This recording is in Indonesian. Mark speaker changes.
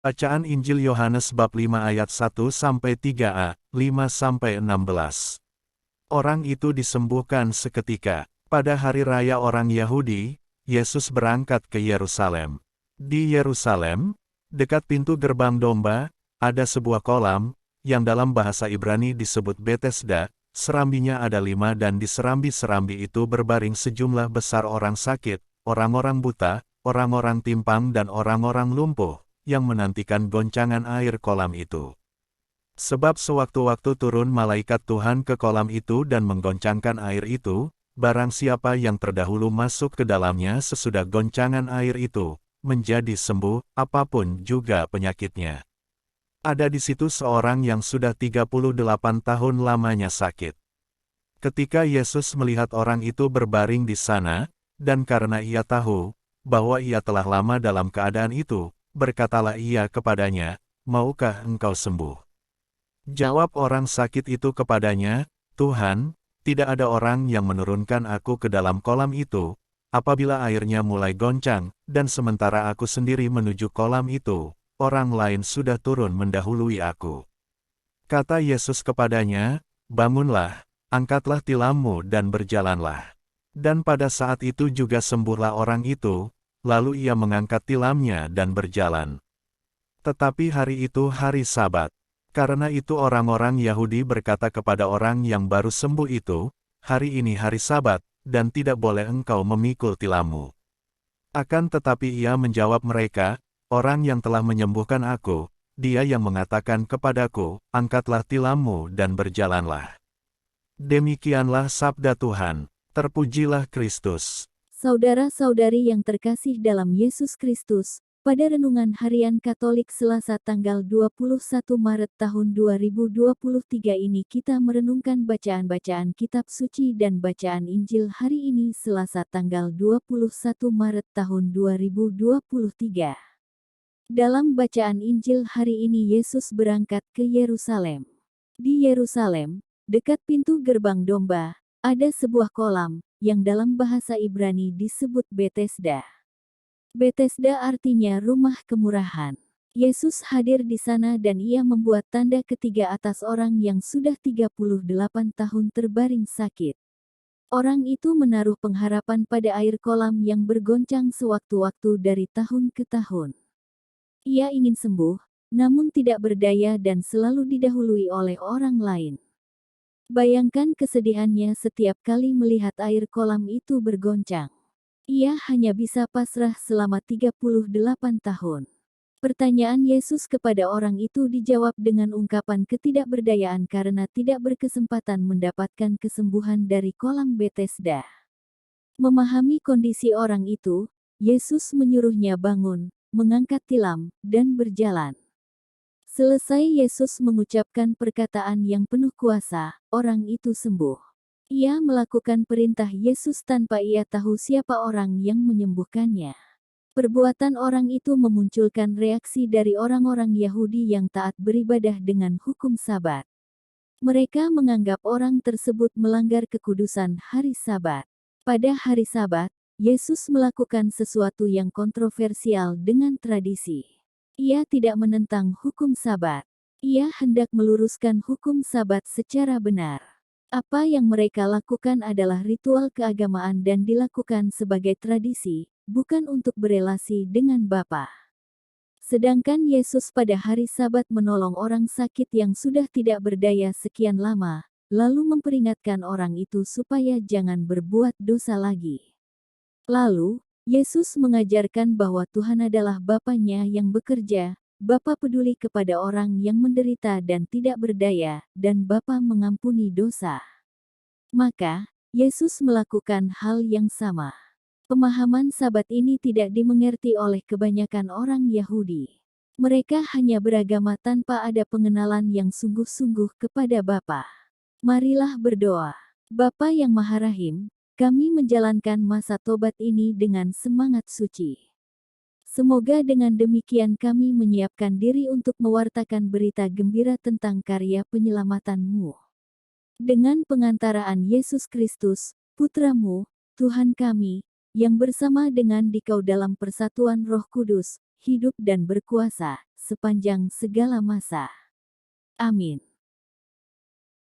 Speaker 1: Bacaan Injil Yohanes bab 5 ayat 1-3a, 5-16. Orang itu disembuhkan seketika. Pada hari raya orang Yahudi, Yesus berangkat ke Yerusalem. Di Yerusalem, dekat pintu gerbang domba, ada sebuah kolam, yang dalam bahasa Ibrani disebut Betesda. Serambinya ada 5 dan di serambi-serambi itu berbaring sejumlah besar orang sakit, orang-orang buta, orang-orang timpang dan orang-orang lumpuh, yang menantikan goncangan air kolam itu. Sebab sewaktu-waktu turun malaikat Tuhan ke kolam itu dan menggoncangkan air itu, barang siapa yang terdahulu masuk ke dalamnya sesudah goncangan air itu, menjadi sembuh, apapun juga penyakitnya. Ada di situ seorang yang sudah 38 tahun lamanya sakit. Ketika Yesus melihat orang itu berbaring di sana, dan karena ia tahu bahwa ia telah lama dalam keadaan itu, berkatalah ia kepadanya, "Maukah engkau sembuh?" Jawab orang sakit itu kepadanya, "Tuhan, tidak ada orang yang menurunkan aku ke dalam kolam itu, apabila airnya mulai goncang, dan sementara aku sendiri menuju kolam itu, orang lain sudah turun mendahului aku." Kata Yesus kepadanya, "Bangunlah, angkatlah tilammu dan berjalanlah." Dan pada saat itu juga sembuhlah orang itu, lalu ia mengangkat tilamnya dan berjalan. Tetapi hari itu hari Sabat. Karena itu orang-orang Yahudi berkata kepada orang yang baru sembuh itu, "Hari ini hari Sabat, dan tidak boleh engkau memikul tilammu." Akan tetapi ia menjawab mereka, "Orang yang telah menyembuhkan aku, Dia yang mengatakan kepadaku, angkatlah tilammu dan berjalanlah." Demikianlah sabda Tuhan. Terpujilah Kristus.
Speaker 2: Saudara-saudari yang terkasih dalam Yesus Kristus, pada Renungan Harian Katolik Selasa tanggal 21 Maret tahun 2023 ini kita merenungkan bacaan-bacaan Kitab Suci dan bacaan Injil hari ini Selasa tanggal 21 Maret tahun 2023. Dalam bacaan Injil hari ini Yesus berangkat ke Yerusalem. Di Yerusalem, dekat pintu gerbang domba, ada sebuah kolam, yang dalam bahasa Ibrani disebut Betesda. Betesda artinya rumah kemurahan. Yesus hadir di sana dan ia membuat tanda ketiga atas orang yang sudah 38 tahun terbaring sakit. Orang itu menaruh pengharapan pada air kolam yang bergoncang sewaktu-waktu dari tahun ke tahun. Ia ingin sembuh, namun tidak berdaya dan selalu didahului oleh orang lain. Bayangkan kesedihannya setiap kali melihat air kolam itu bergoncang. Ia hanya bisa pasrah selama 38 tahun. Pertanyaan Yesus kepada orang itu dijawab dengan ungkapan ketidakberdayaan karena tidak berkesempatan mendapatkan kesembuhan dari kolam Betesda. Memahami kondisi orang itu, Yesus menyuruhnya bangun, mengangkat tilam, dan berjalan. Selesai Yesus mengucapkan perkataan yang penuh kuasa, orang itu sembuh. Ia melakukan perintah Yesus tanpa ia tahu siapa orang yang menyembuhkannya. Perbuatan orang itu memunculkan reaksi dari orang-orang Yahudi yang taat beribadah dengan hukum Sabat. Mereka menganggap orang tersebut melanggar kekudusan hari Sabat. Pada hari Sabat, Yesus melakukan sesuatu yang kontroversial dengan tradisi. Ia tidak menentang hukum Sabat. Ia hendak meluruskan hukum Sabat secara benar. Apa yang mereka lakukan adalah ritual keagamaan dan dilakukan sebagai tradisi, bukan untuk berelasi dengan Bapa. Sedangkan Yesus pada hari Sabat menolong orang sakit yang sudah tidak berdaya sekian lama, lalu memperingatkan orang itu supaya jangan berbuat dosa lagi. Lalu, Yesus mengajarkan bahwa Tuhan adalah Bapanya yang bekerja, Bapa peduli kepada orang yang menderita dan tidak berdaya, dan Bapa mengampuni dosa. Maka, Yesus melakukan hal yang sama. Pemahaman Sabat ini tidak dimengerti oleh kebanyakan orang Yahudi. Mereka hanya beragama tanpa ada pengenalan yang sungguh-sungguh kepada Bapa. Marilah berdoa. Bapa yang Maha Rahim, kami menjalankan masa tobat ini dengan semangat suci. Semoga dengan demikian kami menyiapkan diri untuk mewartakan berita gembira tentang karya penyelamatan-Mu. Dengan pengantaraan Yesus Kristus, Putra-Mu, Tuhan kami, yang bersama dengan Dikau dalam persatuan Roh Kudus, hidup dan berkuasa, sepanjang segala masa. Amin.